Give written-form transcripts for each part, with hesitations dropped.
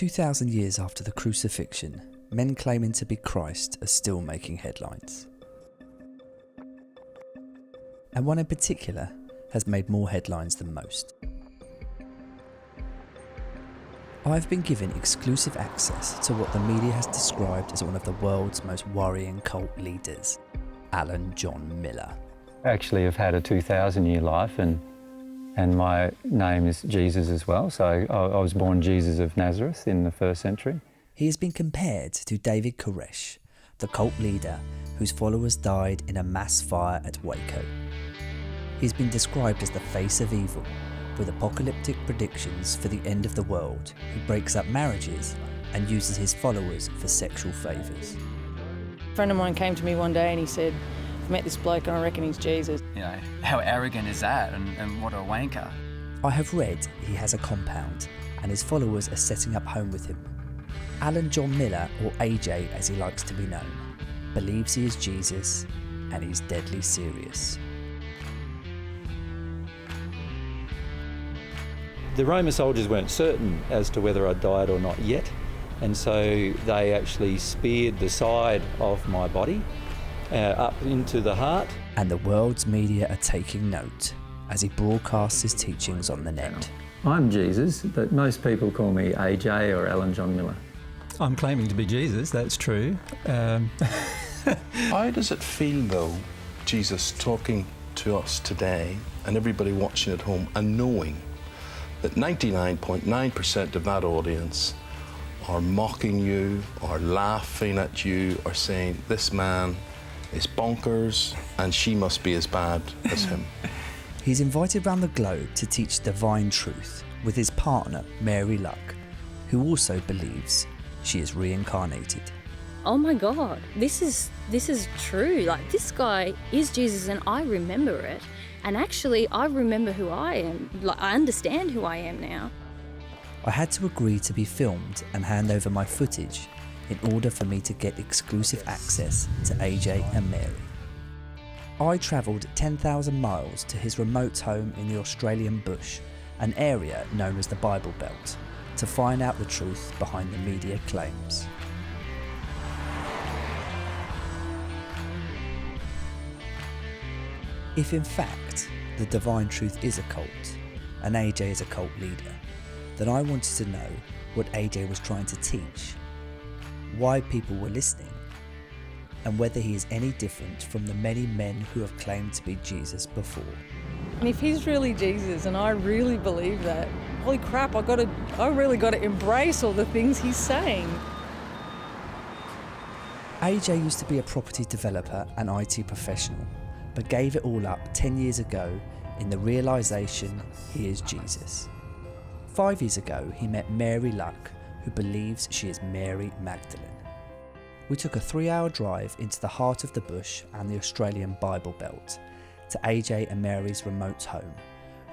2,000 years after the crucifixion, men claiming to be Christ are still making headlines. And one in particular has made more headlines than most. I've been given exclusive access to what the media has described as one of the world's most worrying cult leaders, Alan John Miller. Actually, I've had a 2,000-year life and my name is Jesus as well. So I was born Jesus of Nazareth in the 1st century. He has been compared to David Koresh, the cult leader whose followers died in a mass fire at Waco. He's been described as the face of evil, with apocalyptic predictions for the end of the world, who breaks up marriages and uses his followers for sexual favours. A friend of mine came to me one day and he said, I've met this bloke and I reckon he's Jesus. You know, how arrogant is that, and what a wanker. I have read he has a compound and his followers are setting up home with him. Alan John Miller, or AJ as he likes to be known, believes he is Jesus and he's deadly serious. The Roman soldiers weren't certain as to whether I'd died or not yet, and so they actually speared the side of my body up into the heart. And the world's media are taking note as he broadcasts his teachings on the net. I'm Jesus, but most people call me AJ or Alan John Miller. I'm claiming to be Jesus, that's true. How does it feel, though, Jesus talking to us today and everybody watching at home and knowing that 99.9% of that audience are mocking you, are laughing at you, are saying, this man is bonkers and she must be as bad as him? He's invited round the globe to teach divine truth with his partner, Mary Luck, who also believes she is reincarnated. Oh my God, this is true. Like, this guy is Jesus and I remember it. And actually, I remember who I am. Like, I understand who I am now. I had to agree to be filmed and hand over my footage in order for me to get exclusive access to AJ and Mary. I travelled 10,000 miles to his remote home in the Australian bush, an area known as the Bible Belt, to find out the truth behind the media claims. If in fact the divine truth is a cult, and AJ is a cult leader, then I wanted to know what AJ was trying to teach, why people were listening, and whether he is any different from the many men who have claimed to be Jesus before. And if he's really Jesus and I really believe that, holy crap, I really got to embrace all the things he's saying. AJ used to be a property developer and IT professional, but gave it all up 10 years ago in the realisation he is Jesus. 5 years ago, he met Mary Luck, who believes she is Mary Magdalene. We took a 3-hour drive into the heart of the bush and the Australian Bible Belt to AJ and Mary's remote home,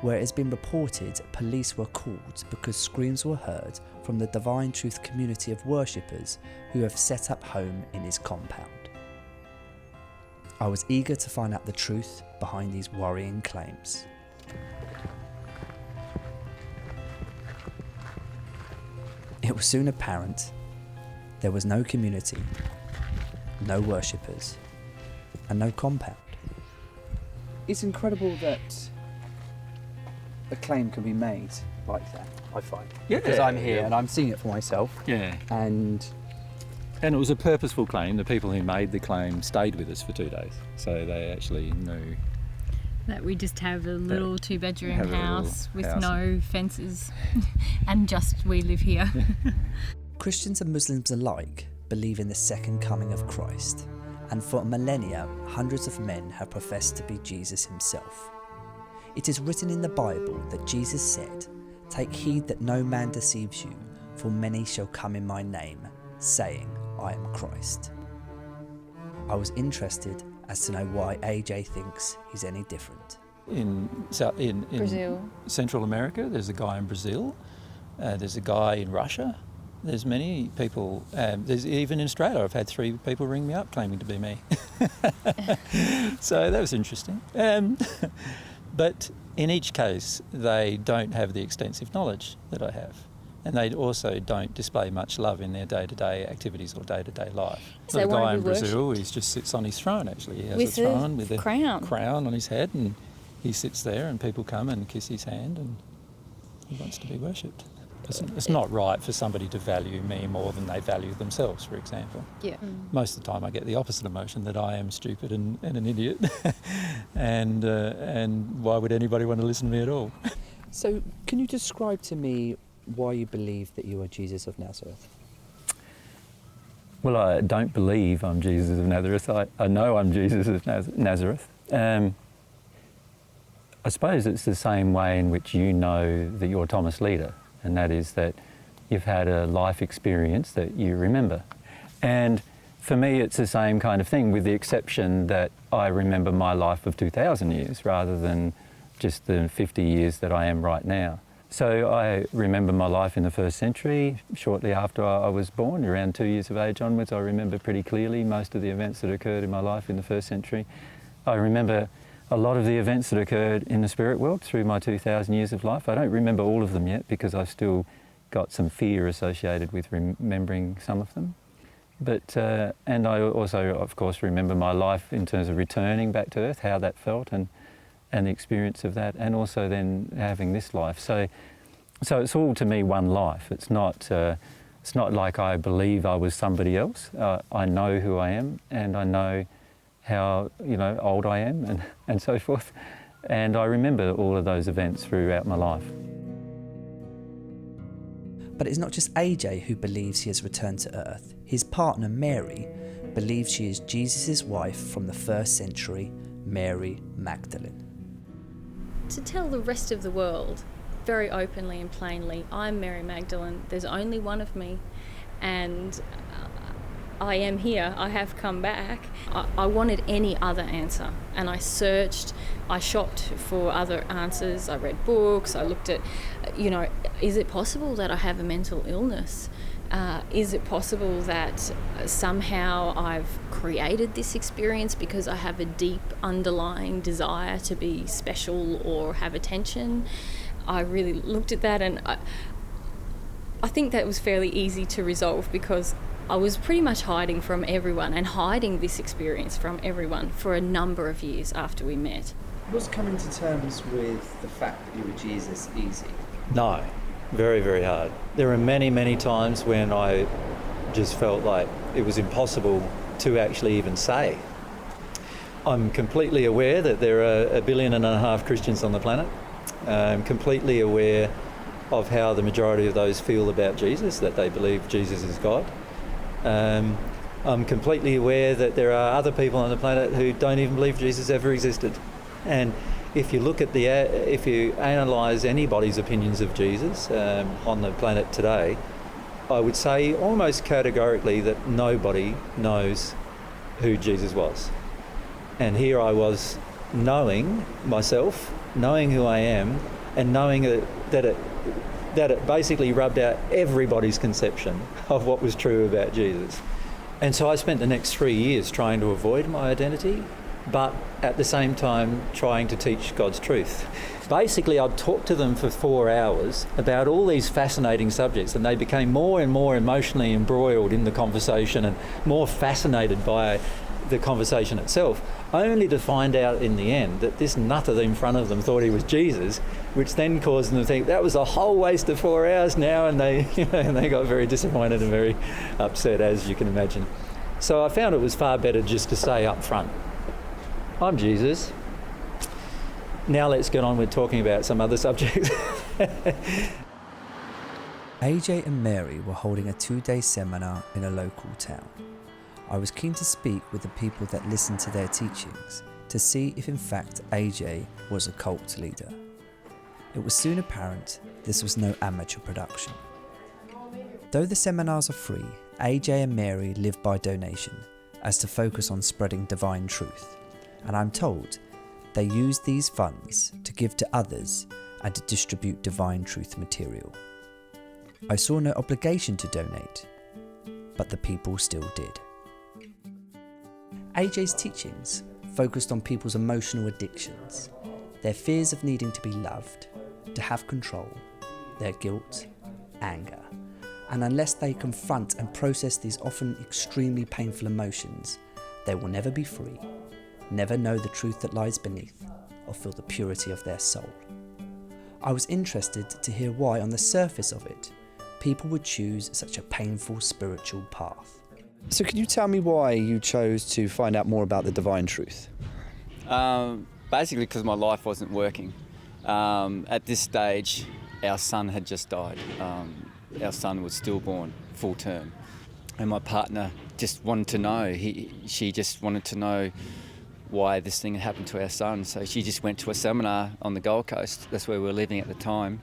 where it has been reported police were called because screams were heard from the Divine Truth community of worshippers who have set up home in his compound. I was eager to find out the truth behind these worrying claims. It was soon apparent there was no community, no worshippers, and no compound. It's incredible that a claim can be made like that, I find. Yeah, because I'm here and I'm seeing it for myself. Yeah. And it was a purposeful claim. The people who made the claim stayed with us for 2 days, so they actually knew that we just have a little 2-bedroom have a little house with house. no fences and just we live here. Christians and Muslims alike believe in the second coming of Christ, and for millennia, hundreds of men have professed to be Jesus himself. It is written in the Bible that Jesus said, "Take heed that no man deceives you, for many shall come in my name, saying, I am Christ." I was interested as to know why AJ thinks he's any different. in Brazil. Central America, there's a guy in Brazil, there's a guy in Russia, there's many people, there's even in Australia, I've had 3 people ring me up claiming to be me. So that was interesting. But in each case, they don't have the extensive knowledge that I have. And they also don't display much love in their day-to-day activities or day-to-day life. So the they won't guy be in Brazil, worshipped? he just sits on his throne, actually. He has With a throne a with a crown on his head, and he sits there and people come and kiss his hand, and he wants to be worshipped. It's not right for somebody to value me more than they value themselves, for example. Yeah. Most of the time I get the opposite emotion, that I am stupid and an idiot and why would anybody want to listen to me at all? So, can you describe to me why you believe that you are Jesus of Nazareth? Well, I don't believe I'm Jesus of Nazareth. I know I'm Jesus of Nazareth. I suppose it's the same way in which you know that you're Thomas Leader, and that is that you've had a life experience that you remember. And for me, it's the same kind of thing, with the exception that I remember my life of 2,000 years rather than just the 50 years that I am right now. So I remember my life in the first century, shortly after I was born, around 2 years of age onwards. I remember pretty clearly most of the events that occurred in my life in the first century. I remember a lot of the events that occurred in the spirit world through my 2,000 years of life. I don't remember all of them yet because I've still got some fear associated with remembering some of them. But, and I also, of course, remember my life in terms of returning back to earth, how that felt, and the experience of that, and also then having this life. So it's all to me one life. It's not like I believe I was somebody else. I know who I am, and I know how old I am, and so forth. And I remember all of those events throughout my life. But it's not just AJ who believes he has returned to earth. His partner, Mary, believes she is Jesus' wife from the first century, Mary Magdalene. To tell the rest of the world very openly and plainly, I'm Mary Magdalene, there's only one of me, and I am here, I have come back. I wanted any other answer, and I searched, I shopped for other answers, I read books, I looked at, is it possible that I have a mental illness? Is it possible that somehow I've created this experience because I have a deep underlying desire to be special or have attention? I really looked at that, and I think that was fairly easy to resolve because I was pretty much hiding from everyone and hiding this experience from everyone for a number of years after we met. Was coming to terms with the fact that you were Jesus easy? No, very, very hard. There are many, many times when I just felt like it was impossible to actually even say. I'm completely aware that there are 1.5 billion Christians on the planet. I'm completely aware of how the majority of those feel about Jesus, that they believe Jesus is God. I'm completely aware that there are other people on the planet who don't even believe Jesus ever existed. And if you look at if you analyse anybody's opinions of Jesus on the planet today, I would say almost categorically that nobody knows who Jesus was. And here I was knowing myself, knowing who I am, and knowing that it basically rubbed out everybody's conception of what was true about Jesus. And so I spent the next 3 years trying to avoid my identity, but at the same time trying to teach God's truth. Basically, I'd talk to them for 4 hours about all these fascinating subjects, and they became more and more emotionally embroiled in the conversation and more fascinated by the conversation itself, only to find out in the end that this nutter in front of them thought he was Jesus, which then caused them to think that was a whole waste of 4 hours now, and they got very disappointed and very upset, as you can imagine. So I found it was far better just to say up front, I'm Jesus. Now let's get on with talking about some other subjects. AJ and Mary were holding a 2-day seminar in a local town. I was keen to speak with the people that listened to their teachings to see if in fact AJ was a cult leader. It was soon apparent this was no amateur production. Though the seminars are free, AJ and Mary live by donation as to focus on spreading divine truth, and I'm told they use these funds to give to others and to distribute divine truth material. I saw no obligation to donate, but the people still did. AJ's teachings focused on people's emotional addictions, their fears of needing to be loved, to have control, their guilt, anger. And unless they confront and process these often extremely painful emotions, they will never be free, never know the truth that lies beneath, or feel the purity of their soul. I was interested to hear why, on the surface of it, people would choose such a painful spiritual path. So can you tell me why you chose to find out more about the divine truth? Basically because my life wasn't working. At this stage, our son had just died. Our son was stillborn, full term. And my partner just wanted to know. She just wanted to know why this thing had happened to our son. So she just went to a seminar on the Gold Coast. That's where we were living at the time.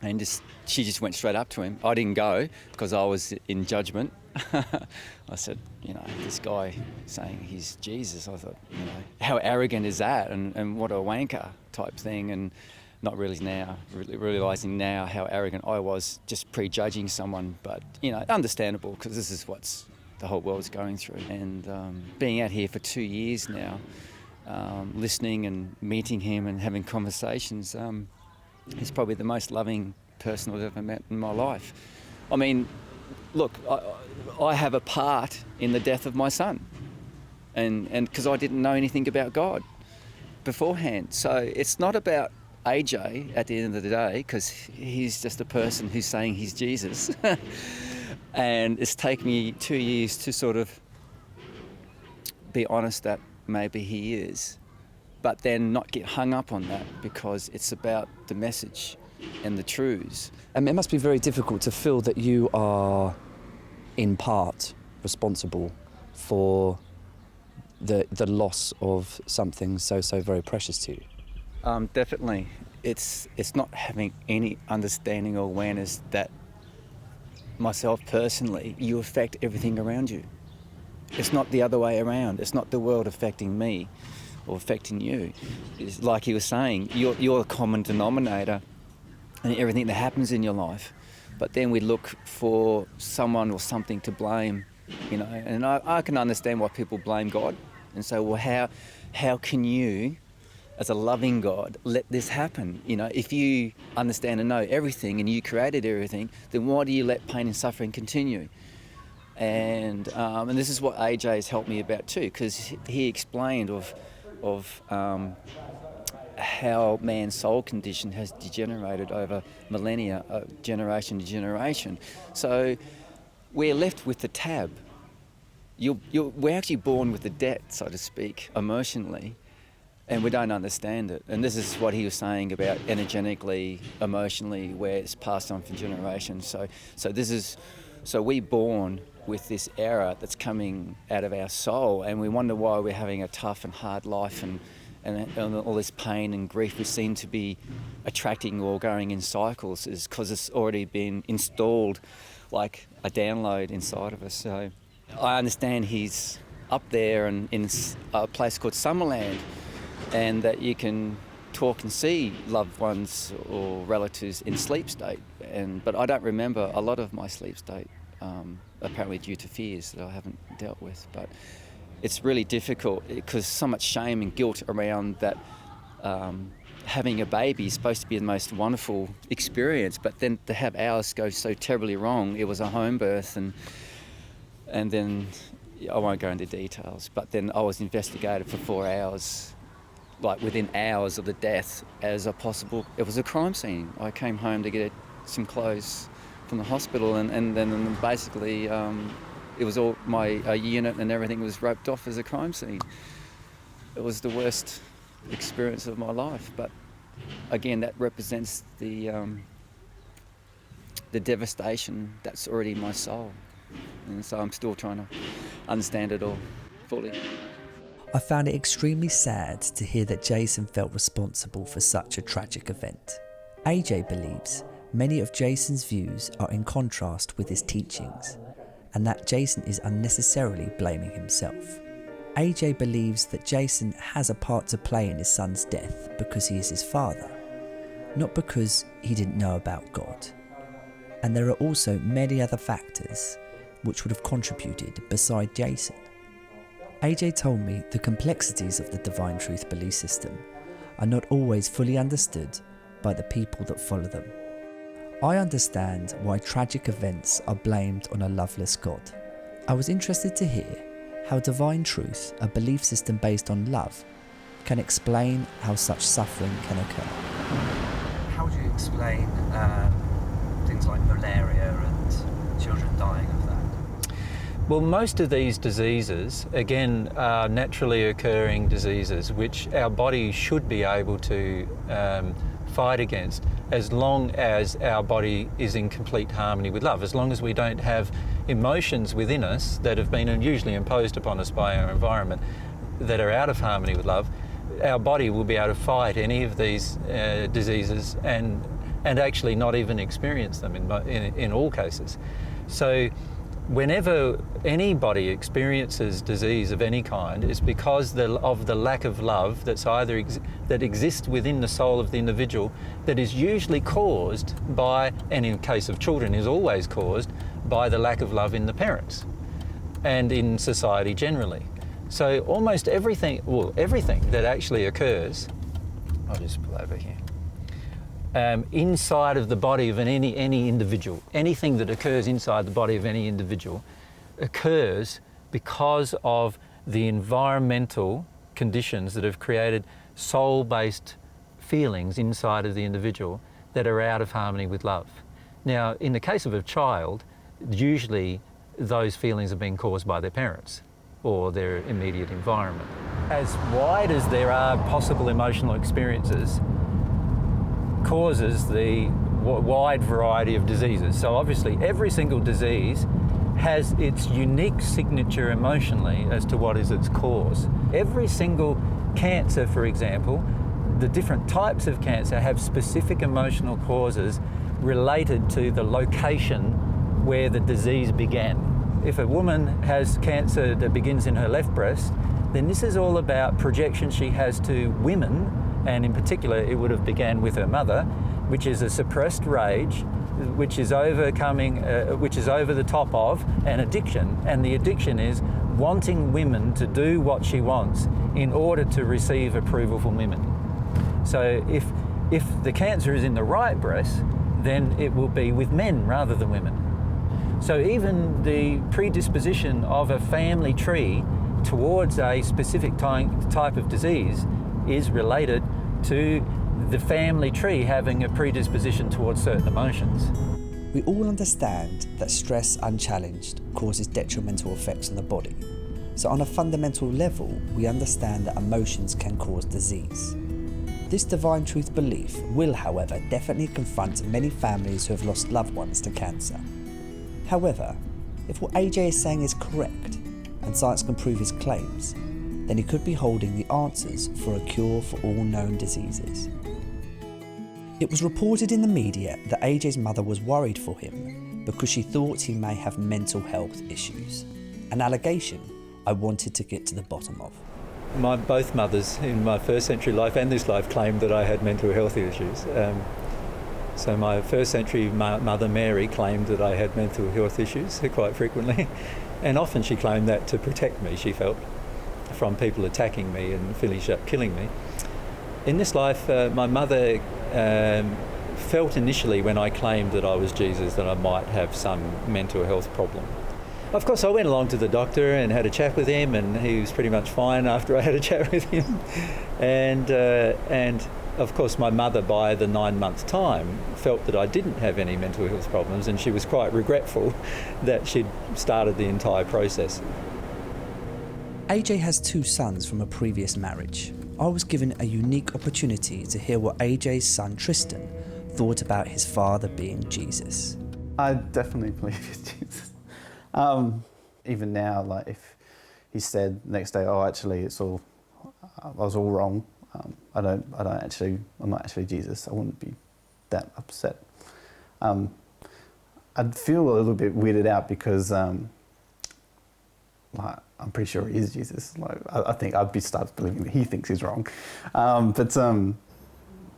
And she just went straight up to him. I didn't go because I was in judgment. I said, this guy saying he's Jesus. I thought, how arrogant is that? And what a wanker type thing. And not really now, realising now how arrogant I was, just prejudging someone. But, understandable, because this is what's the whole world's going through. And being out here for 2 years now, listening and meeting him and having conversations, he's probably the most loving person I've ever met in my life. I mean, look, I have a part in the death of my son, and because I didn't know anything about God beforehand. So it's not about AJ at the end of the day, because he's just a person who's saying he's Jesus. And it's taken me 2 years to sort of be honest that maybe he is, but then not get hung up on that, because it's about the message and the truths. And it must be very difficult to feel that you are, in part, responsible for the loss of something so very precious to you. Definitely. It's not having any understanding or awareness that myself personally, you affect everything around you. It's not the other way around. It's not the world affecting me or affecting you. It's like he was saying, you're a common denominator in everything that happens in your life. But then we look for someone or something to blame, and I can understand why people blame God and say, well, how can you, as a loving God, let this happen? If you understand and know everything and you created everything, then why do you let pain and suffering continue? And this is what AJ has helped me about too, because he explained of how man's soul condition has degenerated over millennia, generation to generation. So we're left with the tab. We're actually born with the debt, so to speak, emotionally, and we don't understand it. And this is what he was saying about energetically, emotionally, where it's passed on for generations. So we're born with this error that's coming out of our soul, and we wonder why we're having a tough and hard life, and all this pain and grief we seem to be attracting or going in cycles is because it's already been installed like a download inside of us. So I understand he's up there and in a place called Summerland, and that you can talk and see loved ones or relatives in sleep state. But I don't remember a lot of my sleep state, apparently due to fears that I haven't dealt with. But it's really difficult because so much shame and guilt around that. Having a baby is supposed to be the most wonderful experience, but then to have ours go so terribly wrong, it was a home birth, and then I won't go into details, but then I was investigated for 4 hours, like within hours of the death, as a possible, it was a crime scene. I came home to get some clothes from the hospital, and then basically it was all my unit and everything was roped off as a crime scene. It was the worst experience of my life, but again, that represents the devastation that's already in my soul, and so I'm still trying to understand it all fully. I found it extremely sad to hear that Jason felt responsible for such a tragic event. AJ believes many of Jason's views are in contrast with his teachings, and that Jason is unnecessarily blaming himself. AJ believes that Jason has a part to play in his son's death because he is his father, not because he didn't know about God. And there are also many other factors which would have contributed beside Jason. AJ told me the complexities of the divine truth belief system are not always fully understood by the people that follow them. I understand why tragic events are blamed on a loveless God. I was interested to hear how divine truth, a belief system based on love, can explain how such suffering can occur. How would you explain things like malaria and children dying of that? Well, most of these diseases, again, are naturally occurring diseases which our body should be able to fight against as long as our body is in complete harmony with love. As long as we don't have emotions within us that have been usually imposed upon us by our environment that are out of harmony with love, our body will be able to fight any of these diseases and actually not even experience them in all cases. So whenever anybody experiences disease of any kind, it's because of the lack of love that's either that exists within the soul of the individual, that is usually caused by, and in case of children is always caused, by the lack of love in the parents and in society generally. So almost everything that actually occurs, I'll just pull over here, inside of the body of any individual, anything that occurs inside the body of any individual occurs because of the environmental conditions that have created soul-based feelings inside of the individual that are out of harmony with love. Now, in the case of a child, usually those feelings have been caused by their parents or their immediate environment. As wide as there are possible emotional experiences, causes the wide variety of diseases. So obviously every single disease has its unique signature emotionally as to what is its cause. Every single cancer, for example, the different types of cancer have specific emotional causes related to the location where the disease began. If a woman has cancer that begins in her left breast, then this is all about projections she has to women, and in particular it would have began with her mother, which is a suppressed rage, which is overcoming, which is over the top of an addiction. And the addiction is wanting women to do what she wants in order to receive approval from women. So if the cancer is in the right breast, then it will be with men rather than women. So even the predisposition of a family tree towards a specific type of disease is related to the family tree having a predisposition towards certain emotions. We all understand that stress unchallenged causes detrimental effects on the body. So on a fundamental level, we understand that emotions can cause disease. This divine truth belief will, however, definitely confront many families who have lost loved ones to cancer. However, if what AJ is saying is correct, and science can prove his claims, then he could be holding the answers for a cure for all known diseases. It was reported in the media that AJ's mother was worried for him because she thought he may have mental health issues, an allegation I wanted to get to the bottom of. Both mothers in my first century life and this life claimed that I had mental health issues. So my first century mother Mary claimed that I had mental health issues quite frequently, and often she claimed that to protect me, she felt, from people attacking me and finish up killing me. In this life, my mother felt initially when I claimed that I was Jesus that I might have some mental health problem. Of course, I went along to the doctor and had a chat with him, and he was pretty much fine after I had a chat with him. And of course, my mother, by the 9-month time, felt that I didn't have any mental health problems, and she was quite regretful that she'd started the entire process. AJ has 2 sons from a previous marriage. I was given a unique opportunity to hear what AJ's son Tristan thought about his father being Jesus. I definitely believe it's Jesus. Even now, like if he said next day, "Oh, actually, I was all wrong. I'm not actually Jesus," I wouldn't be that upset. I'd feel a little bit weirded out because I'm pretty sure he is Jesus. Like I think I'd start believing that he thinks he's wrong. But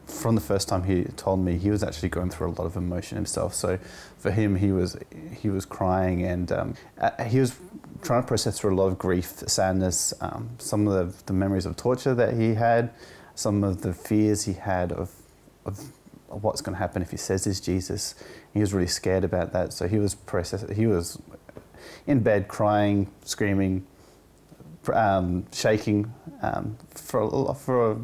from the first time he told me, he was actually going through a lot of emotion himself. So for him, he was crying, and he was trying to process through a lot of grief, sadness, some of the memories of torture that he had, some of the fears he had of what's going to happen if he says he's Jesus. He was really scared about that, so he was in bed crying, screaming, shaking for it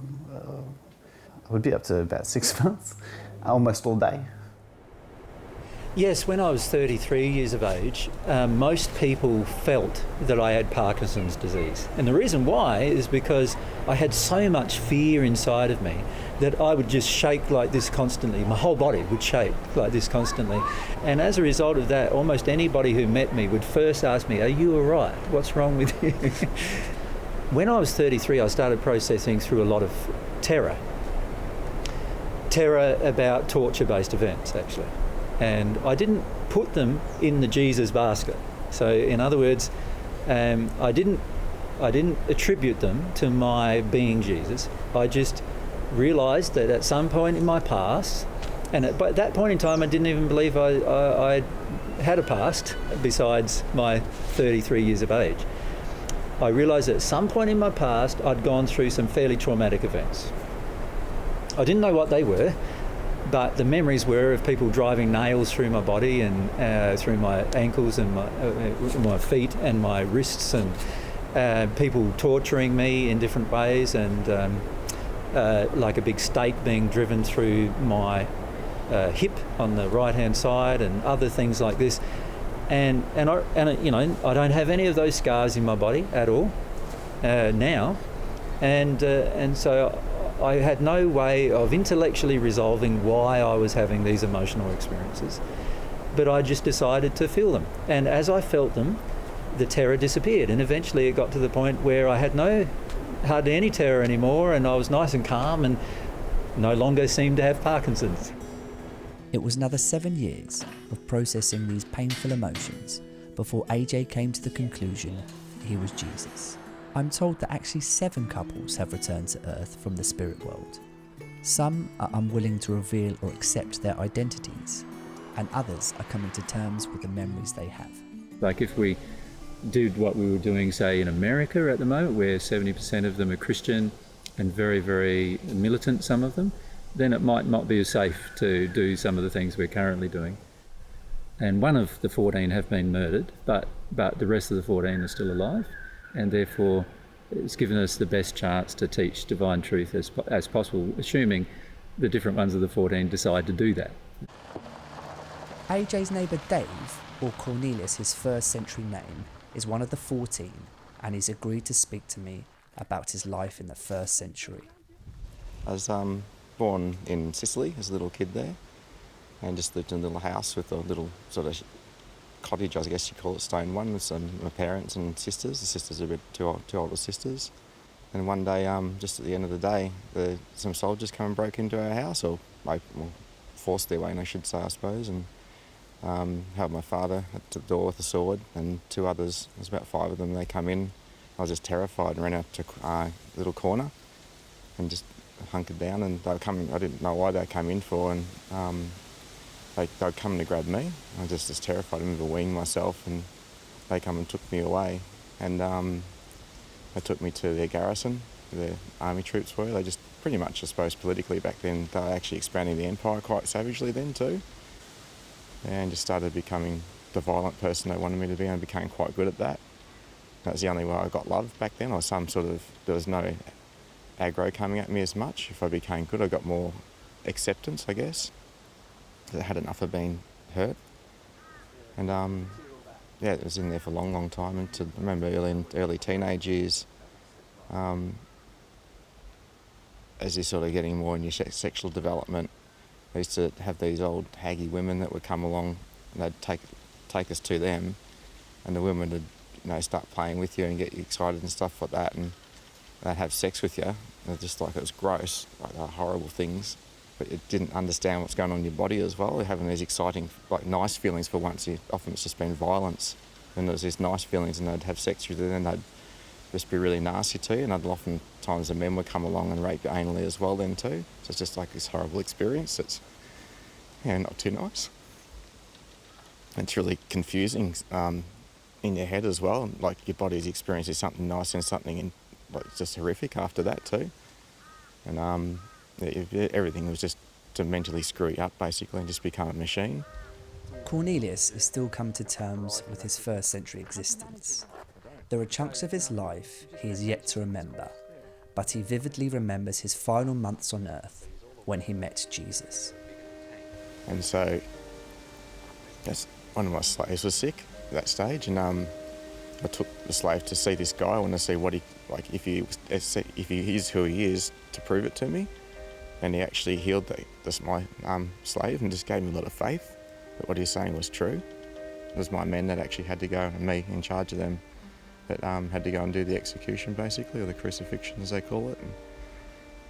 would be up to about 6 months, almost all day. Yes, when I was 33 years of age, most people felt that I had Parkinson's disease. And the reason why is because I had so much fear inside of me that I would just shake like this constantly. My whole body would shake like this constantly. And as a result of that, almost anybody who met me would first ask me, "Are you all right? What's wrong with you?" When I was 33, I started processing through a lot of terror. Terror about torture-based events, actually. And I didn't put them in the Jesus basket. So in other words, I didn't attribute them to my being Jesus. I just realised that at some point in my past, and at that point in time I didn't even believe I had a past besides my 33 years of age. I realised that at some point in my past I'd gone through some fairly traumatic events. I didn't know what they were, but the memories were of people driving nails through my body and through my ankles and my feet and my wrists, and people torturing me in different ways, and like a big stake being driven through my hip on the right-hand side, and other things like this. And you know, I don't have any of those scars in my body at all now, and so I had no way of intellectually resolving why I was having these emotional experiences, but I just decided to feel them. And as I felt them, the terror disappeared, and eventually it got to the point where I had hardly any terror anymore, and I was nice and calm and no longer seemed to have Parkinson's. It was another 7 years of processing these painful emotions before AJ came to the conclusion that he was Jesus. I'm told that actually 7 couples have returned to Earth from the spirit world. Some are unwilling to reveal or accept their identities, and others are coming to terms with the memories they have. Like if we did what we were doing, say, in America at the moment, where 70% of them are Christian and very, very militant, some of them, then it might not be as safe to do some of the things we're currently doing. And one of the 14 have been murdered, but the rest of the 14 are still alive. And therefore it's given us the best chance to teach divine truth as possible, assuming the different ones of the 14 decide to do that. AJ's neighbour Dave, or Cornelius, his first century name, is one of the 14, and he's agreed to speak to me about his life in the first century. I was born in Sicily as a little kid there, and just lived in a little house with a little sort of cottage, I guess you call it, stone one, with my parents and sisters. The sisters are two older sisters. And one day, just at the end of the day, some soldiers come and broke into our house, or forced their way in, I should say, I suppose, and held my father at the door with a sword, and 2 others, there's about 5 of them, they come in. I was just terrified and ran out to a little corner and just hunkered down, and they were coming, I didn't know why they came in for, and they were coming to grab me. I was just terrified. I remember weeing myself, and they come and took me away. And they took me to their garrison, where the army troops were. They just pretty much, I suppose, politically back then, they were actually expanding the empire quite savagely then too. And just started becoming the violent person they wanted me to be, and I became quite good at that. That was the only way I got love back then, or there was no aggro coming at me as much. If I became good, I got more acceptance, I guess. I had enough of being hurt. And it was in there for a long, long time. And I remember early teenage years, as you're sort of getting more in your sexual development, I used to have these old haggy women that would come along, and they'd take us to them, and the women would start playing with you and get you excited and stuff like that, and they'd have sex with you. And just like, it was gross, like they were horrible things. But you didn't understand what's going on in your body as well. You're having these exciting, like nice feelings for once. Often it's just been violence. And there's these nice feelings, and they'd have sex with you, and then they'd just be really nasty to you. And oftentimes the men would come along and rape you anally as well then too. So it's just like this horrible experience that's not too nice. And it's really confusing in your head as well. Like your body's experiencing something nice and something just horrific after that too. And everything was just to mentally screw you up, basically, and just become a machine. Cornelius is still come to terms with his first century existence. There are chunks of his life he is yet to remember, but he vividly remembers his final months on earth when he met Jesus. And so one of my slaves was sick at that stage, and I took the slave to see this guy. I wanted to see what if he is who he is, to prove it to me. And he actually healed my slave and just gave me a lot of faith that what he was saying was true. It was my men that actually had to go, and me in charge of them, that had to go and do the execution, basically, or the crucifixion as they call it.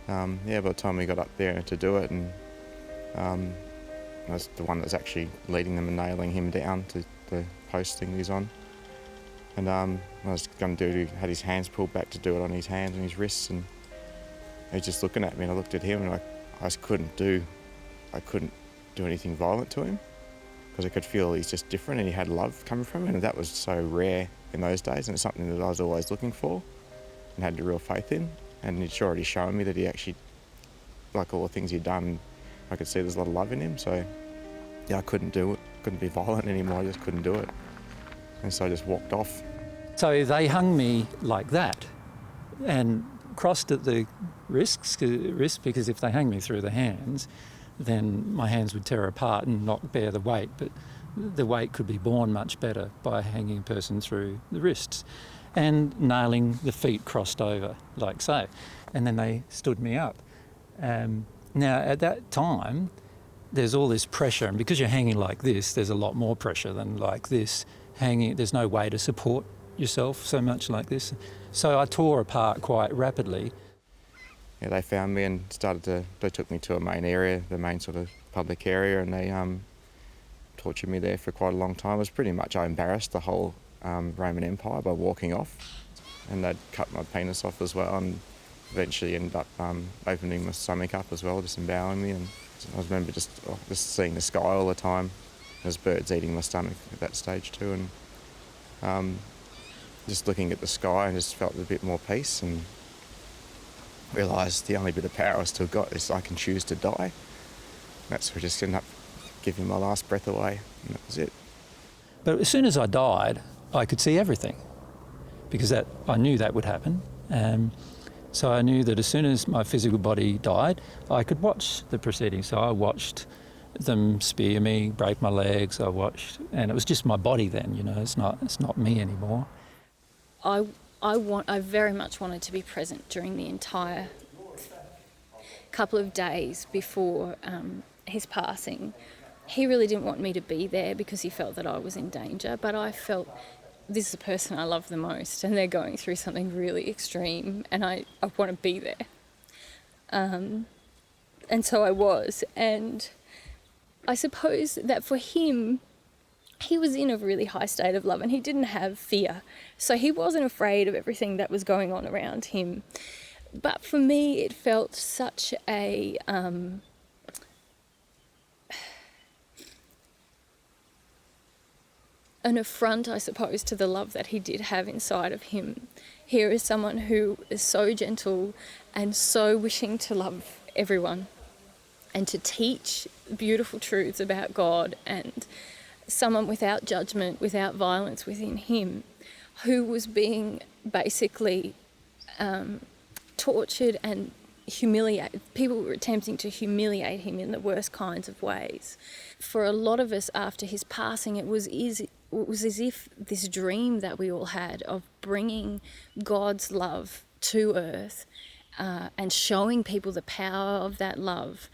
And by the time we got up there to do it, and I was the one that was actually leading them and nailing him down to the post thing he's on. And I was going to had his hands pulled back to do it on his hands and his wrists, and he was just looking at me, and I looked at him, and I just couldn't do anything violent to him, because I could feel he's just different and he had love coming from him, and that was so rare in those days, and it's something that I was always looking for and had real faith in. And he'd already shown me that he actually, like all the things he'd done, I could see there's a lot of love in him. So yeah, I couldn't do it, couldn't be violent anymore, I just couldn't do it. And so I just walked off. So they hung me like that and crossed at the wrist, because if they hang me through the hands, then my hands would tear apart and not bear the weight. But the weight could be borne much better by hanging a person through the wrists and nailing the feet crossed over, like so. And then they stood me up. Now, at that time, there's all this pressure, and because you're hanging like this, there's a lot more pressure than like this. There's no way to support yourself so much like this. So I tore apart quite rapidly. Yeah, they found me and they took me to a main area, the main sort of public area, and they tortured me there for quite a long time. It was pretty much, I embarrassed the whole Roman Empire by walking off, and they'd cut my penis off as well, and eventually ended up opening my stomach up as well, disemboweling me. And I remember just seeing the sky all the time. There's birds eating my stomach at that stage too, and just looking at the sky, and just felt a bit more peace, and realised the only bit of power I still got is I can choose to die. That's where I just ended up giving my last breath away, and that was it. But as soon as I died, I could see everything, because I knew that would happen. So I knew that as soon as my physical body died, I could watch the proceedings. So I watched them spear me, break my legs. I watched, and it was just my body then. It's not me anymore. I very much wanted to be present during the entire couple of days before his passing. He really didn't want me to be there because he felt that I was in danger, but I felt this is the person I love the most, and they're going through something really extreme, and I want to be there. And so I was, and I suppose that for him, he was in a really high state of love, and he didn't have fear. So he wasn't afraid of everything that was going on around him. But for me, it felt such an affront, I suppose, to the love that he did have inside of him. Here is someone who is so gentle and so wishing to love everyone and to teach beautiful truths about God, and someone without judgment, without violence within him, who was being basically tortured and humiliated. People were attempting to humiliate him in the worst kinds of ways. For a lot of us after his passing, it was as if this dream that we all had of bringing God's love to earth and showing people the power of that love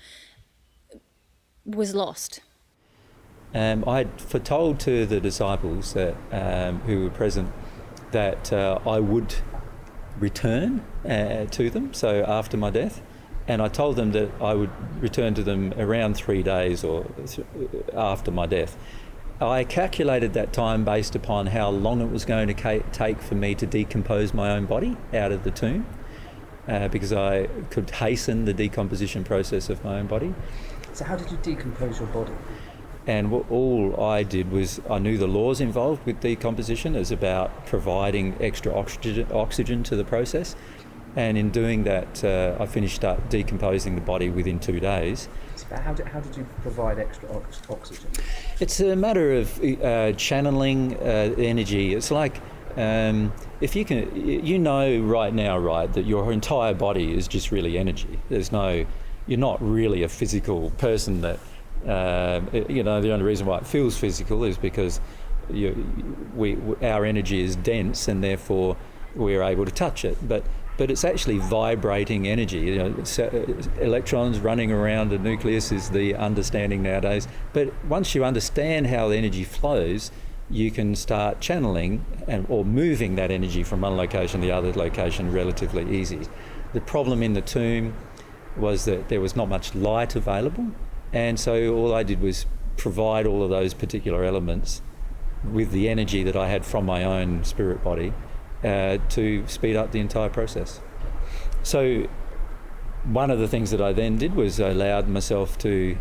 was lost. I had foretold to the disciples that, who were present, that I would return to them, so after my death, and I told them that I would return to them around 3 days or after my death. I calculated that time based upon how long it was going to take for me to decompose my own body out of the tomb, because I could hasten the decomposition process of my own body. So how did you decompose your body? And all I did was, I knew the laws involved with decomposition is about providing extra oxygen to the process. And in doing that, I finished up decomposing the body within 2 days. How did you provide extra oxygen? It's a matter of channeling energy. It's like if you can, you know right now, right, that your entire body is just really energy. You're not really a physical person that, the only reason why it feels physical is because our energy is dense and therefore we're able to touch it. But it's actually vibrating energy. Electrons running around the nucleus is the understanding nowadays. But once you understand how the energy flows, you can start channeling or moving that energy from one location to the other location relatively easy. The problem in the tomb was that there was not much light available, and so all I did was provide all of those particular elements with the energy that I had from my own spirit body to speed up the entire process. So one of the things that I then did was I allowed myself to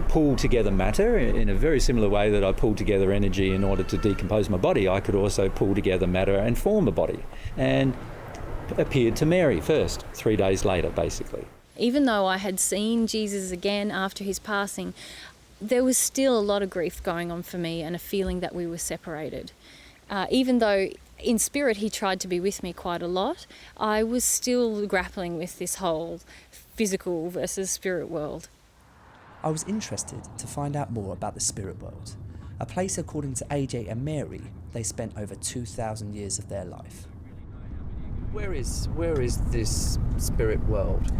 pull together matter in a very similar way that I pulled together energy in order to decompose my body. I could also pull together matter and form a body, and appeared to Mary first, 3 days later, basically. Even though I had seen Jesus again after his passing, there was still a lot of grief going on for me and a feeling that we were separated. Even though in spirit he tried to be with me quite a lot, I was still grappling with this whole physical versus spirit world. I was interested to find out more about the spirit world, a place according to AJ and Mary they spent over 2,000 years of their life. Where is this spirit world?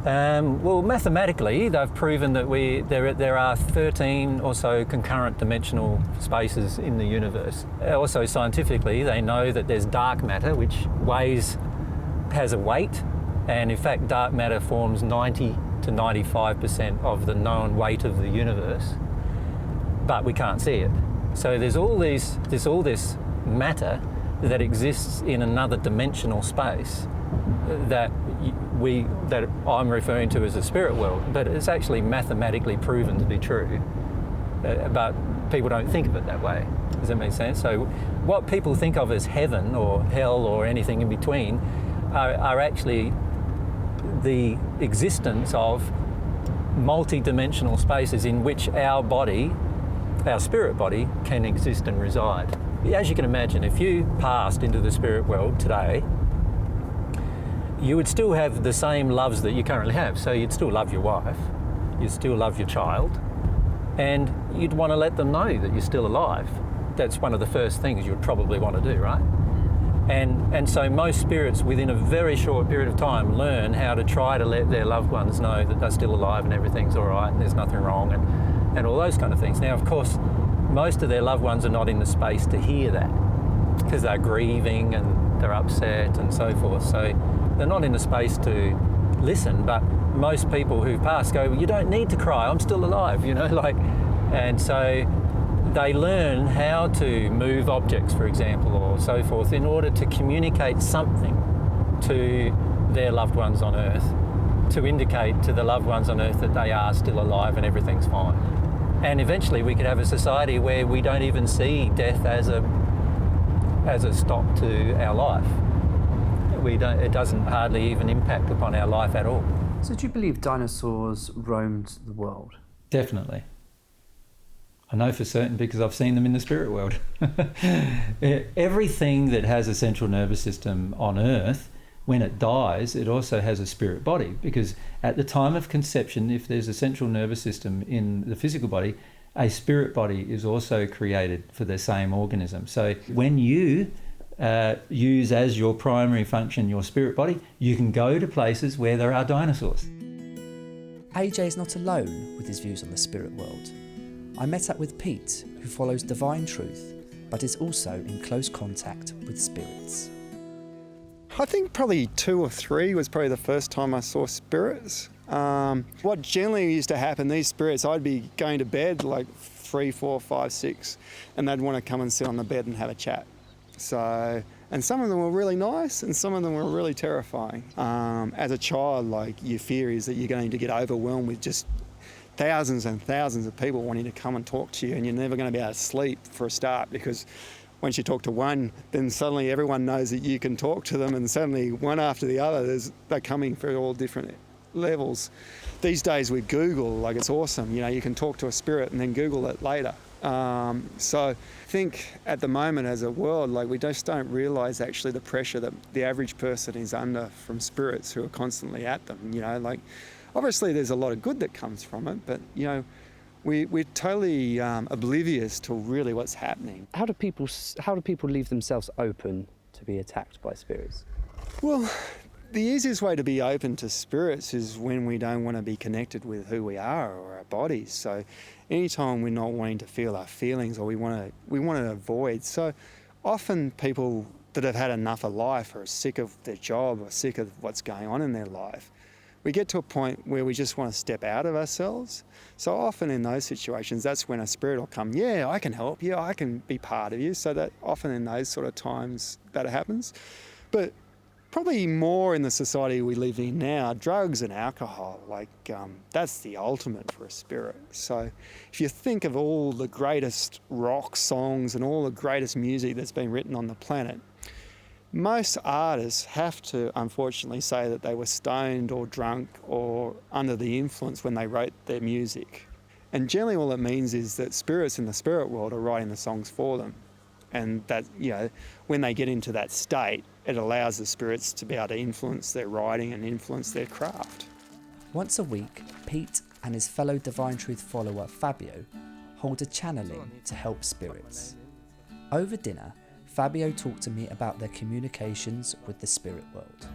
Well, mathematically, they've proven that there are 13 or so concurrent dimensional spaces in the universe. Also, scientifically, they know that there's dark matter, which has a weight, and in fact, dark matter forms 90 to 95% of the known weight of the universe, but we can't see it. So there's all this matter that exists in another dimensional space that I'm referring to as a spirit world, but it's actually mathematically proven to be true, but people don't think of it that way. Does that make sense? So what people think of as heaven or hell or anything in between are actually the existence of multi-dimensional spaces in which our spirit body, can exist and reside. As you can imagine, if you passed into the spirit world today, you would still have the same loves that you currently have. So you'd still love your wife, you'd still love your child, and you'd want to let them know that you're still alive. That's one of the first things you'd probably want to do, right? And so most spirits within a very short period of time learn how to try to let their loved ones know that they're still alive and everything's all right and there's nothing wrong and all those kind of things. Now, of course, most of their loved ones are not in the space to hear that because they're grieving and they're upset and so forth. So they're not in the space to listen, but most people who've passed go, you don't need to cry, I'm still alive, and so they learn how to move objects, for example, or so forth, in order to communicate something to their loved ones on Earth, to indicate to the loved ones on Earth that they are still alive and everything's fine. And eventually we could have a society where we don't even see death as a stop to our life. It doesn't hardly even impact upon our life at all. So do you believe dinosaurs roamed the world? Definitely. I know for certain because I've seen them in the spirit world. Everything that has a central nervous system on Earth, when it dies, it also has a spirit body, because at the time of conception, if there's a central nervous system in the physical body, a spirit body is also created for the same organism. So when you use as your primary function your spirit body, you can go to places where there are dinosaurs. AJ is not alone with his views on the spirit world. I met up with Pete, who follows divine truth, but is also in close contact with spirits. I think probably 2 or 3 was probably the first time I saw spirits. What generally used to happen, these spirits, I'd be going to bed like 3, 4, 5, 6, and they'd want to come and sit on the bed and have a chat. So, and some of them were really nice and some of them were really terrifying. As a child, your fear is that you're going to get overwhelmed with just thousands and thousands of people wanting to come and talk to you, and you're never going to be able to sleep for a start, because once you talk to one, then suddenly everyone knows that you can talk to them, and suddenly one after the other, they're coming for all different levels. These days with Google, like, it's awesome. You know, you can talk to a spirit and then Google it later. So I think at the moment as a world, like, we just don't realise actually the pressure that the average person is under from spirits who are constantly at them. You know, like, obviously there's a lot of good that comes from it, but, you know, we're totally oblivious to really what's happening. How do people leave themselves open to be attacked by spirits? Well, the easiest way to be open to spirits is when we don't want to be connected with who we are or our bodies. So anytime we're not wanting to feel our feelings, or we want to avoid. So often people that have had enough of life or are sick of their job or sick of what's going on in their life, we get to a point where we just want to step out of ourselves. So often in those situations, that's when a spirit will come, yeah, I can help you, I can be part of you. So that often in those sort of times that happens. But probably more in the society we live in now, drugs and alcohol, like, that's the ultimate for a spirit. So if you think of all the greatest rock songs and all the greatest music that's been written on the planet, most artists have to unfortunately say that they were stoned or drunk or under the influence when they wrote their music. And generally all it means is that spirits in the spirit world are writing the songs for them. And that, you know, when they get into that state, it allows the spirits to be able to influence their writing and influence their craft. Once a week, Pete and his fellow Divine Truth follower Fabio hold a channeling to help spirits. Over dinner, Fabio talked to me about their communications with the spirit world.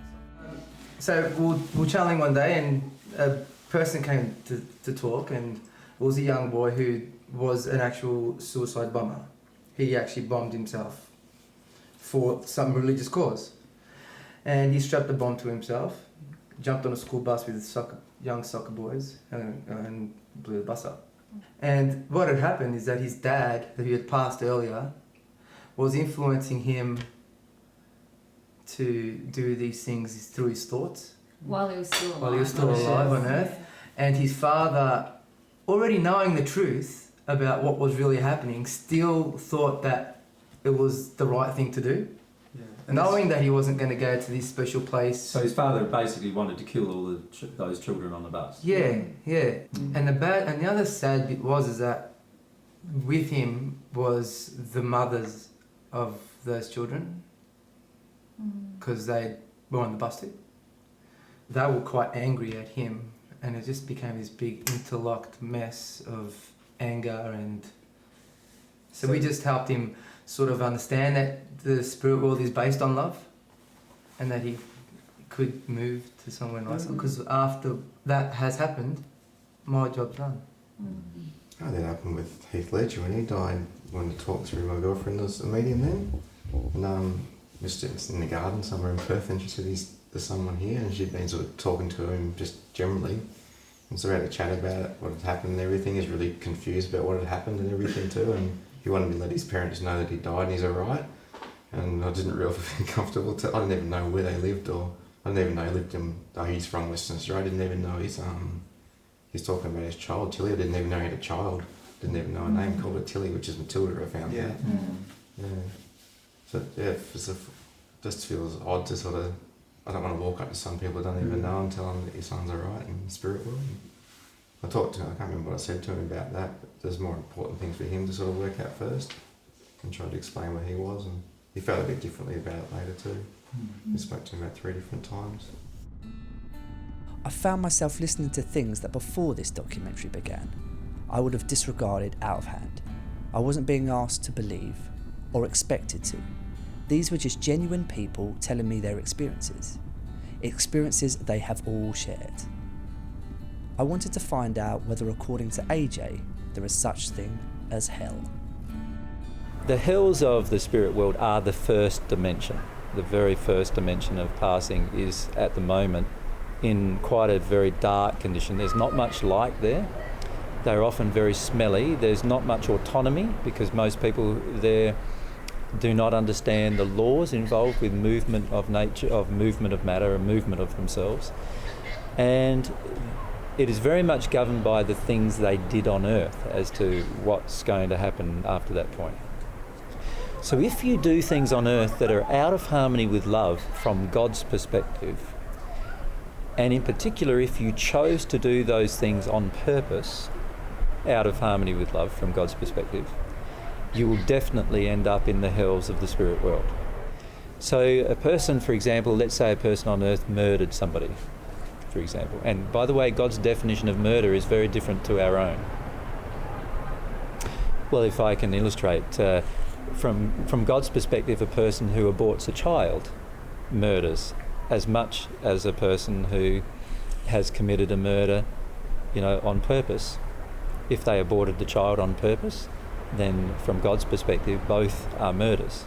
So we were channeling one day, and a person came to talk, and it was a young boy who was an actual suicide bomber. He actually bombed himself for some religious cause. And he strapped a bomb to himself, jumped on a school bus with young soccer boys, and blew the bus up. And what had happened is that his dad, who had passed earlier, was influencing him to do these things through his thoughts. While he was still alive. While he was still alive on Earth. And his father, already knowing the truth about what was really happening, still thought that it was the right thing to do. Yeah. Knowing that he wasn't going to go to this special place. So his father basically wanted to kill all those children on the bus. Yeah, yeah. And the other sad bit is that with him was the mothers of those children, because they were on the bus too. They were quite angry at him, and it just became this big interlocked mess of anger. And so we just helped him sort of understand that the spirit world is based on love, and that he could move to somewhere nicer, because after that has happened, my job's done. Oh, that happened with Heath Ledger when he died. Wanted to talk through my girlfriend was a medium then, and just in the garden somewhere in Perth, and she said, there's someone here, and she'd been sort of talking to him just generally, and so we had a chat about it, what had happened and everything. He's really confused about what had happened and everything too, and he wanted to let his parents know that he died and he's alright, and I didn't really feel comfortable I didn't even know where they lived, or I didn't even know he lived in, he's from Western Australia. I didn't even know he's talking about his child, Tilly. I didn't even know he had a child. Didn't even know a name, called her Tilly, which is Matilda, I found out. Yeah. So yeah, it just feels odd to sort of, I don't want to walk up to some people I don't even know and tell them that your son's alright in the spirit world. I talked to him, I can't remember what I said to him about that, but there's more important things for him to sort of work out first, and try to explain where he was, and he felt a bit differently about it later too. We spoke to him about 3 different times. I found myself listening to things that before this documentary began, I would have disregarded out of hand. I wasn't being asked to believe, or expected to. These were just genuine people telling me their experiences they have all shared. I wanted to find out whether, according to AJ, there is such thing as hell. The hells of the spirit world are the first dimension. The very first dimension of passing is at the moment in quite a very dark condition. There's not much light there. They're often very smelly. There's not much autonomy, because most people there do not understand the laws involved with movement of nature, of movement of matter and movement of themselves. And it is very much governed by the things they did on Earth as to what's going to happen after that point. So if you do things on earth that are out of harmony with love from God's perspective, and in particular if you chose to do those things on purpose, out of harmony with love from God's perspective, you will definitely end up in the hells of the spirit world. So a person, for example, let's say a person on earth murdered somebody, for example. And by the way, God's definition of murder is very different to our own. Well, if I can illustrate, from God's perspective, a person who aborts a child murders as much as a person who has committed a murder, on purpose. If they aborted the child on purpose, then from God's perspective, both are murders.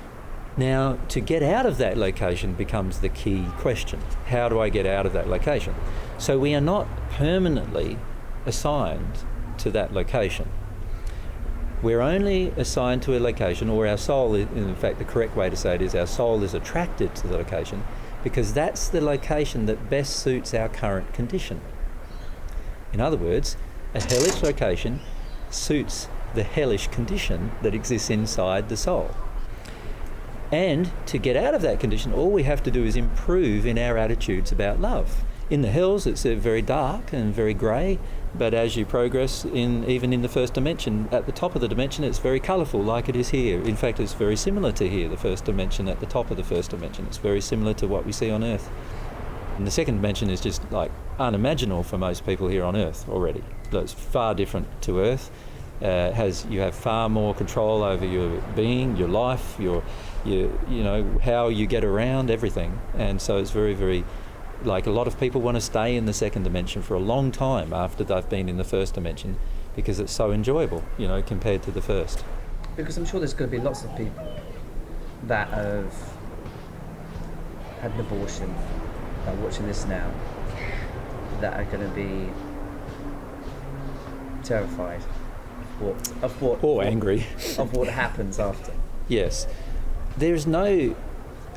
Now, to get out of that location becomes the key question. How do I get out of that location? So we are not permanently assigned to that location. We're only assigned to a location, or our soul, in fact the correct way to say it is our soul is attracted to the location because that's the location that best suits our current condition. In other words, a hellish location suits the hellish condition that exists inside the soul. And to get out of that condition, all we have to do is improve in our attitudes about love. In the hells, it's very dark and very grey, but as you progress even in the first dimension, at the top of the dimension, it's very colourful like it is here. In fact, it's very similar to here, the first dimension, at the top of the first dimension. It's very similar to what we see on Earth. And the second dimension is just like unimaginable for most people here on Earth already. It's far different to Earth. You have far more control over your being, your life, how you get around, everything. And so it's very, very, like a lot of people want to stay in the second dimension for a long time after they've been in the first dimension because it's so enjoyable, compared to the first. Because I'm sure there's going to be lots of people that have had an abortion, that are watching this now, that are going to be terrified or angry of what happens after. Yes.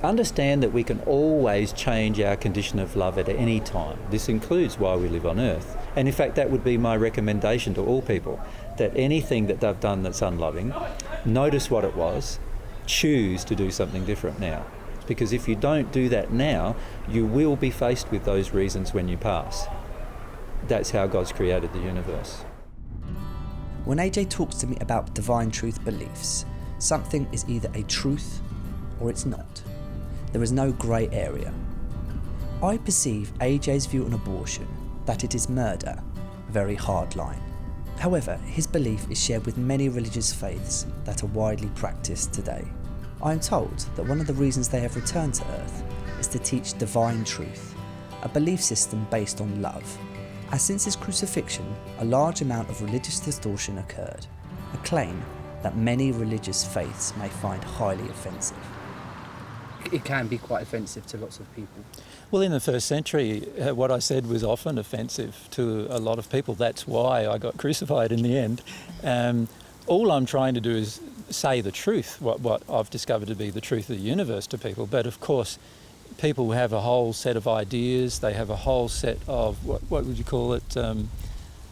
Understand that we can always change our condition of love at any time. This includes while we live on earth. And in fact, that would be my recommendation to all people, that anything that they've done that's unloving, notice what it was, choose to do something different now. Because if you don't do that now, you will be faced with those reasons when you pass. That's how God's created the universe. When AJ talks to me about divine truth beliefs, something is either a truth or it's not. There is no grey area. I perceive AJ's view on abortion, that it is murder, very hard line. However, his belief is shared with many religious faiths that are widely practiced today. I am told that one of the reasons they have returned to Earth is to teach divine truth, a belief system based on love. As since his crucifixion, a large amount of religious distortion occurred, a claim that many religious faiths may find highly offensive. It can be quite offensive to lots of people. Well, in the first century, what I said was often offensive to a lot of people. That's why I got crucified in the end. All I'm trying to do is say the truth, what I've discovered to be the truth of the universe to people. But of course, people have a whole set of ideas. They have a whole set of, what would you call it,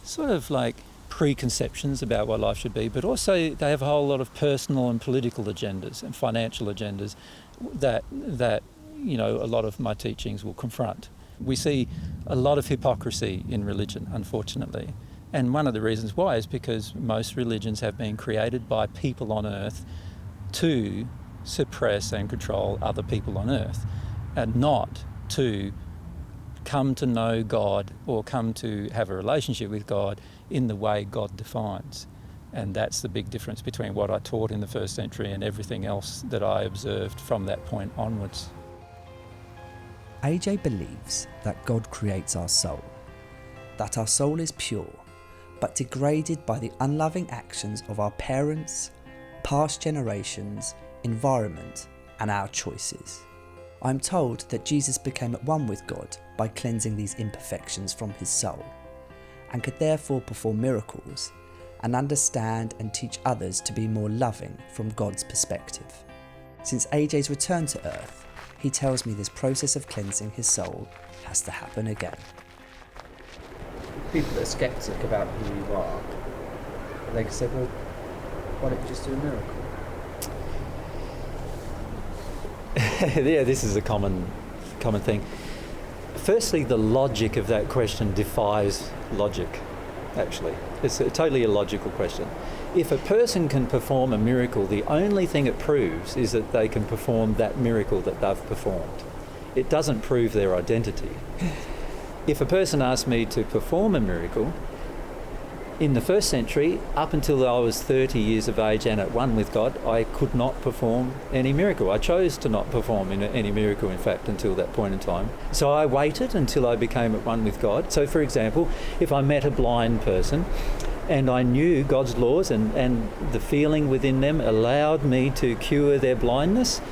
sort of like preconceptions about what life should be. But also they have a whole lot of personal and political agendas and financial agendas that a lot of my teachings will confront. We see a lot of hypocrisy in religion, unfortunately. And one of the reasons why is because most religions have been created by people on earth to suppress and control other people on earth, and not to come to know God or come to have a relationship with God in the way God defines. And that's the big difference between what I taught in the first century and everything else that I observed from that point onwards. AJ believes that God creates our soul, that our soul is pure, but degraded by the unloving actions of our parents, past generations, environment, and our choices. I'm told that Jesus became at one with God by cleansing these imperfections from his soul, and could therefore perform miracles and understand and teach others to be more loving from God's perspective. Since AJ's return to Earth, he tells me this process of cleansing his soul has to happen again. People that are sceptic about who you are, they can say, well, why don't you just do a miracle? Yeah, this is a common thing. Firstly, the logic of that question defies logic, actually. It's a totally illogical question. If a person can perform a miracle, the only thing it proves is that they can perform that miracle that they've performed. It doesn't prove their identity. If a person asked me to perform a miracle, in the first century, up until I was 30 years of age and at one with God, I could not perform any miracle. I chose to not perform any miracle, in fact, until that point in time. So I waited until I became at one with God. So, for example, if I met a blind person and I knew God's laws and the feeling within them allowed me to cure their blindness,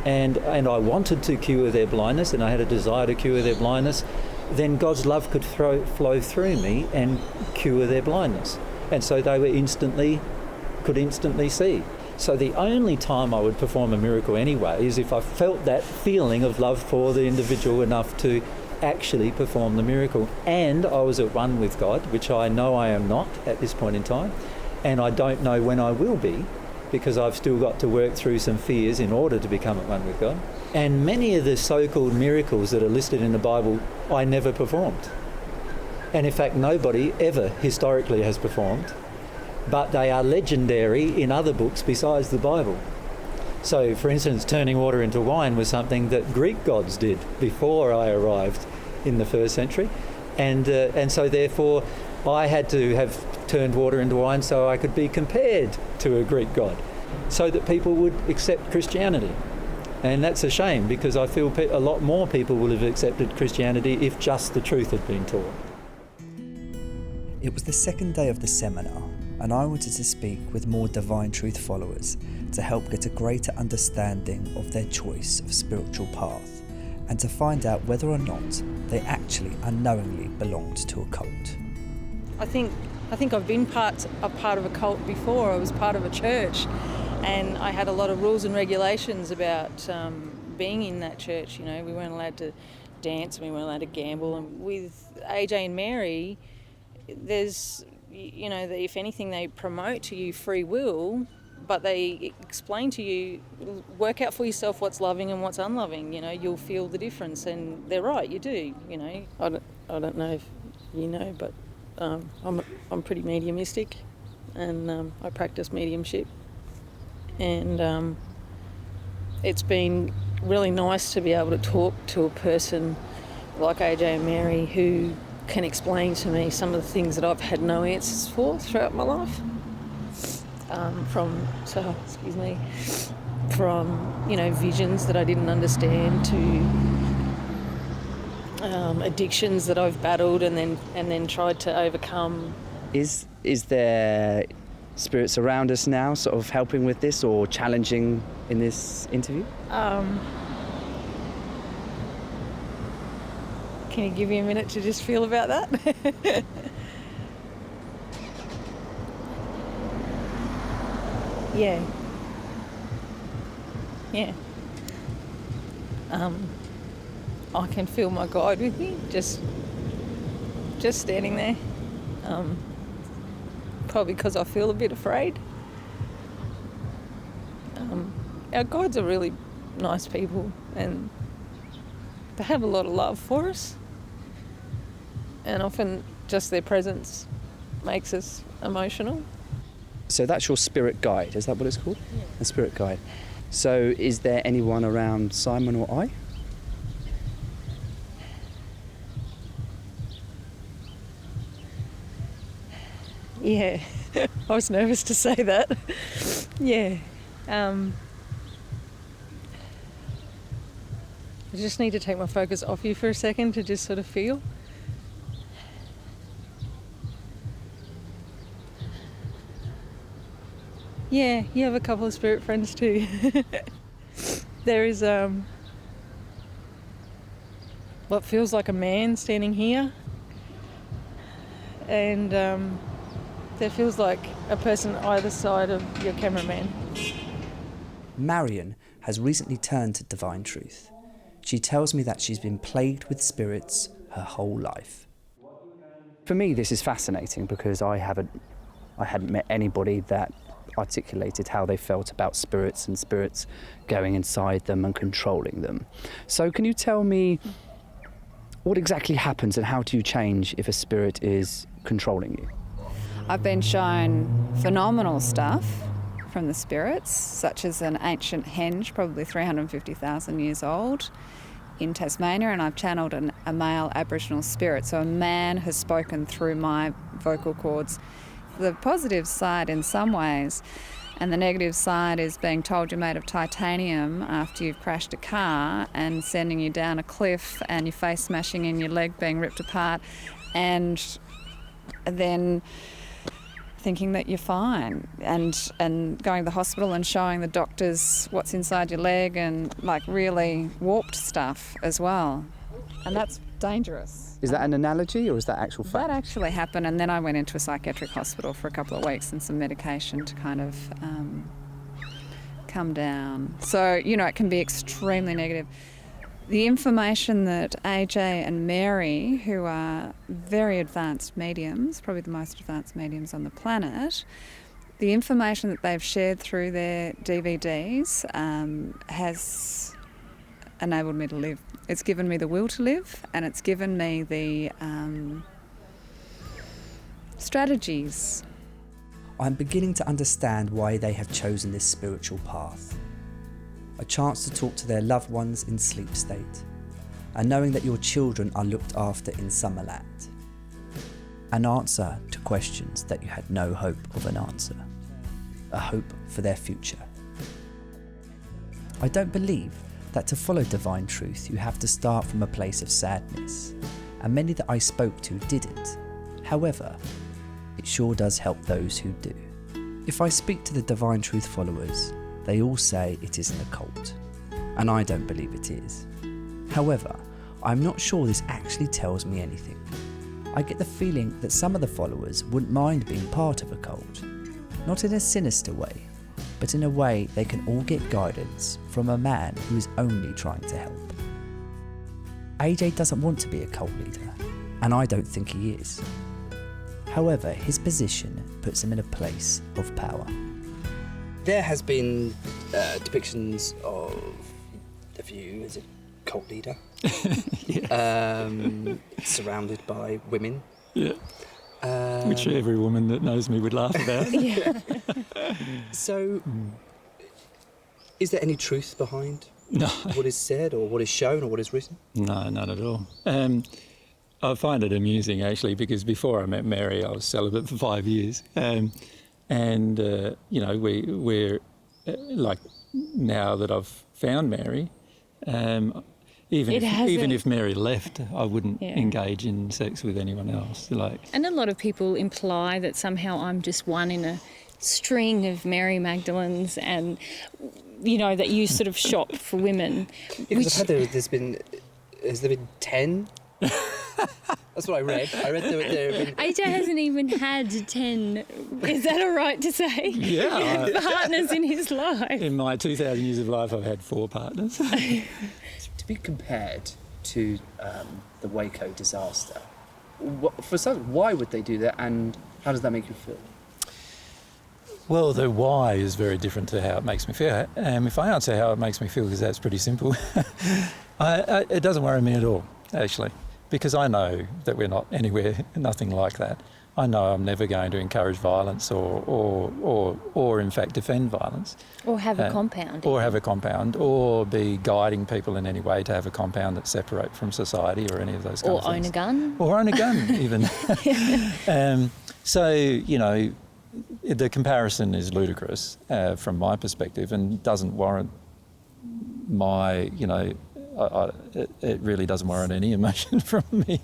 and I wanted to cure their blindness and I had a desire to cure their blindness, then God's love could flow through me and cure their blindness. And so they could instantly see. So the only time I would perform a miracle anyway is if I felt that feeling of love for the individual enough to actually perform the miracle. And I was at one with God, which I know I am not at this point in time. And I don't know when I will be, because I've still got to work through some fears in order to become at one with God. And many of the so-called miracles that are listed in the Bible, I never performed. And in fact, nobody ever historically has performed, but they are legendary in other books besides the Bible. So, for instance, turning water into wine was something that Greek gods did before I arrived in the first century. And so therefore, I had to have turned water into wine so I could be compared to a Greek god, so that people would accept Christianity. And that's a shame, because I feel a lot more people would have accepted Christianity if just the truth had been taught. It was the second day of the seminar, and I wanted to speak with more Divine Truth followers to help get a greater understanding of their choice of spiritual path, and to find out whether or not they actually unknowingly belonged to a cult. I think I've been part of a cult before. I was part of a church, and I had a lot of rules and regulations about being in that church. You know, we weren't allowed to dance, we weren't allowed to gamble. And with AJ and Mary, there's, you know, if anything, they promote to you free will, but they explain to you, work out for yourself what's loving and what's unloving. You know, you'll feel the difference, and they're right, you do. You know, I don't know if you know, but I'm pretty mediumistic, and I practice mediumship, and it's been really nice to be able to talk to a person like AJ and Mary who can explain to me some of the things that I've had no answers for throughout my life. From visions that I didn't understand to addictions that I've battled and then tried to overcome. Is there spirits around us now sort of helping with this or challenging in this interview? Can you give me a minute to just feel about that? Yeah. I can feel my guide with me, just standing there. Probably because I feel a bit afraid. Our guides are really nice people, and they have a lot of love for us. And often just their presence makes us emotional. So that's your spirit guide, is that what it's called? Yeah. A spirit guide. So is there anyone around Simon or I? Yeah, I was nervous to say that. Yeah. I just need to take my focus off you for a second to just sort of feel. Yeah, you have a couple of spirit friends too. There is what feels like a man standing here, and there feels like a person either side of your cameraman. Marion has recently turned to Divine Truth. She tells me that she's been plagued with spirits her whole life. For me, this is fascinating because I hadn't met anybody that articulated how they felt about spirits and spirits going inside them and controlling them. So can you tell me what exactly happens and how do you change if a spirit is controlling you? I've been shown phenomenal stuff from the spirits, such as an ancient henge, probably 350,000 years old, in Tasmania, and I've channeled a male Aboriginal spirit. So a man has spoken through my vocal cords. The positive side in some ways, and the negative side is being told you're made of titanium after you've crashed a car and sending you down a cliff and your face smashing in, your leg being ripped apart, and then thinking that you're fine, and going to the hospital and showing the doctors what's inside your leg, and like really warped stuff as well. And that's dangerous. Is that an analogy or is that actual fact? That actually happened, and then I went into a psychiatric hospital for a couple of weeks and some medication to kind of come down. So, you know, it can be extremely negative. The information that AJ and Mary, who are very advanced mediums, probably the most advanced mediums on the planet, the information that they've shared through their DVDs has enabled me to live. It's given me the will to live, and it's given me the strategies. I'm beginning to understand why they have chosen this spiritual path. A chance to talk to their loved ones in sleep state, and knowing that your children are looked after in Summerland. An answer to questions that you had no hope of an answer. A hope for their future. I don't believe that to follow divine truth you have to start from a place of sadness, and many that I spoke to didn't. However, it sure does help those who do. If I speak to the divine truth followers, they all say it isn't a cult, and I don't believe it is. However, I'm not sure this actually tells me anything. I get the feeling that some of the followers wouldn't mind being part of a cult, not in a sinister way, but in a way they can all get guidance from a man who is only trying to help. AJ doesn't want to be a cult leader, and I don't think he is. However, his position puts him in a place of power. There has been depictions of you as a cult leader, surrounded by women. Yeah. Which every woman that knows me would laugh about. Yeah. So, is there any truth behind what is said or what is shown or what is written? No, none at all. I find it amusing, actually, because before I met Mary, I was celibate for 5 years. You know, we're like, now that I've found Mary, even if Mary left, I wouldn't engage in sex with anyone else. And a lot of people imply that somehow I'm just one in a string of Mary Magdalenes, and you know that you sort of shop for women. Because I've heard has there been 10? That's what I read. I read there have been... AJ hasn't even had 10. Is that all right to say? Yeah. Partners in his life. In my 2,000 years of life, I've had 4 partners. To be compared to the Waco disaster, why would they do that, and how does that make you feel? Well, the why is very different to how it makes me feel. If I answer how it makes me feel, because that's pretty simple, it doesn't worry me at all, actually, because I know that we're not anywhere, nothing like that. I know I'm never going to encourage violence or in fact defend violence. Or have a compound. Or have a compound, or be guiding people in any way to have a compound that's separate from society or any of those kinds of things. Or own a gun. Or own a gun, even. So, you know, the comparison is ludicrous from my perspective and doesn't warrant my, you know, it really doesn't warrant any emotion from me.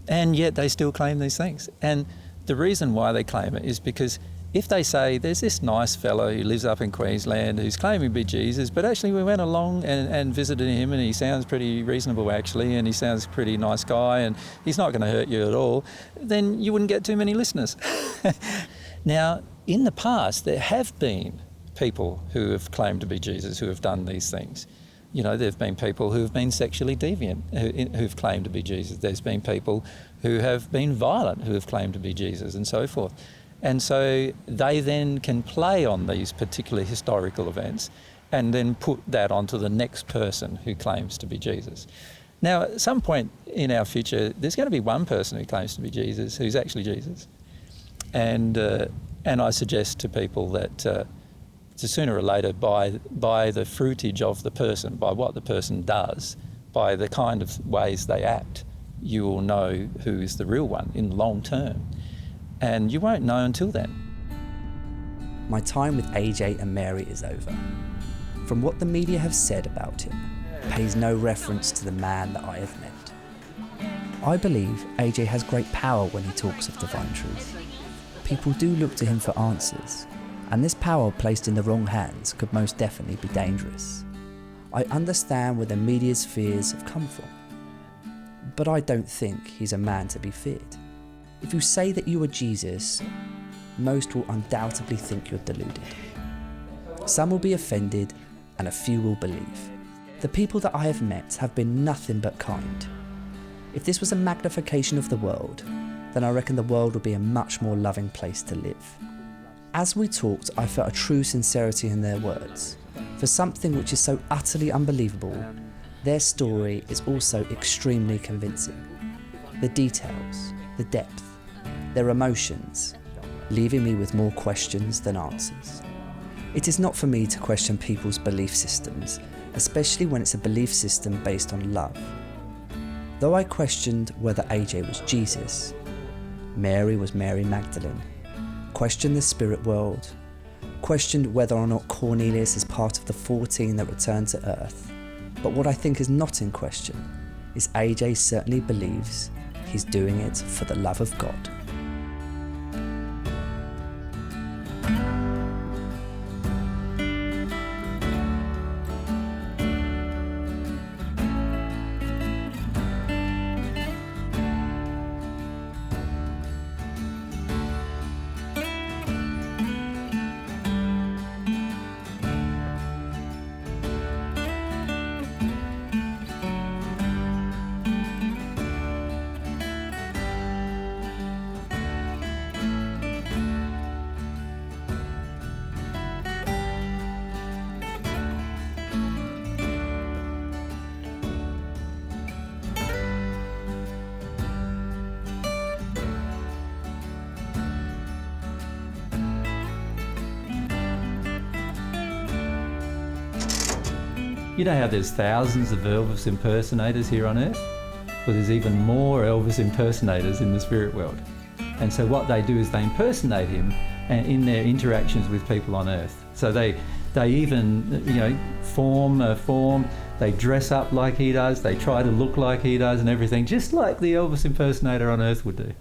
And yet they still claim these things. And the reason why they claim it is because if they say there's this nice fellow who lives up in Queensland who's claiming to be Jesus, but actually we went along and visited him and he sounds pretty reasonable actually, and he sounds a pretty nice guy and he's not going to hurt you at all, then you wouldn't get too many listeners. Now, in the past, there have been people who have claimed to be Jesus who have done these things. You know, there have been people who have been sexually deviant who've claimed to be Jesus. There's been people who have been violent who have claimed to be Jesus and so forth. And so they then can play on these particular historical events and then put that onto the next person who claims to be Jesus. Now, at some point in our future, there's going to be one person who claims to be Jesus who's actually Jesus. And I suggest to people that sooner or later, by the fruitage of the person, by what the person does, by the kind of ways they act, you will know who is the real one in the long term. And you won't know until then. My time with AJ and Mary is over. From what the media have said about him, pays no reference to the man that I have met. I believe AJ has great power when he talks of divine truth. People do look to him for answers, and this power placed in the wrong hands could most definitely be dangerous. I understand where the media's fears have come from, but I don't think he's a man to be feared. If you say that you are Jesus, most will undoubtedly think you're deluded. Some will be offended and a few will believe. The people that I have met have been nothing but kind. If this was a magnification of the world, then I reckon the world would be a much more loving place to live. As we talked, I felt a true sincerity in their words. For something which is so utterly unbelievable, their story is also extremely convincing. The details, the depth, their emotions, leaving me with more questions than answers. It is not for me to question people's belief systems, especially when it's a belief system based on love. Though I questioned whether AJ was Jesus, Mary was Mary Magdalene, questioned the spirit world, questioned whether or not Cornelius is part of the 14 that returned to earth. But what I think is not in question is AJ certainly believes he's doing it for the love of God. You know how there's thousands of Elvis impersonators here on Earth? Well, there's even more Elvis impersonators in the spirit world. And so what they do is they impersonate him in their interactions with people on Earth. So they even, form, they dress up like he does, they try to look like he does and everything, just like the Elvis impersonator on Earth would do.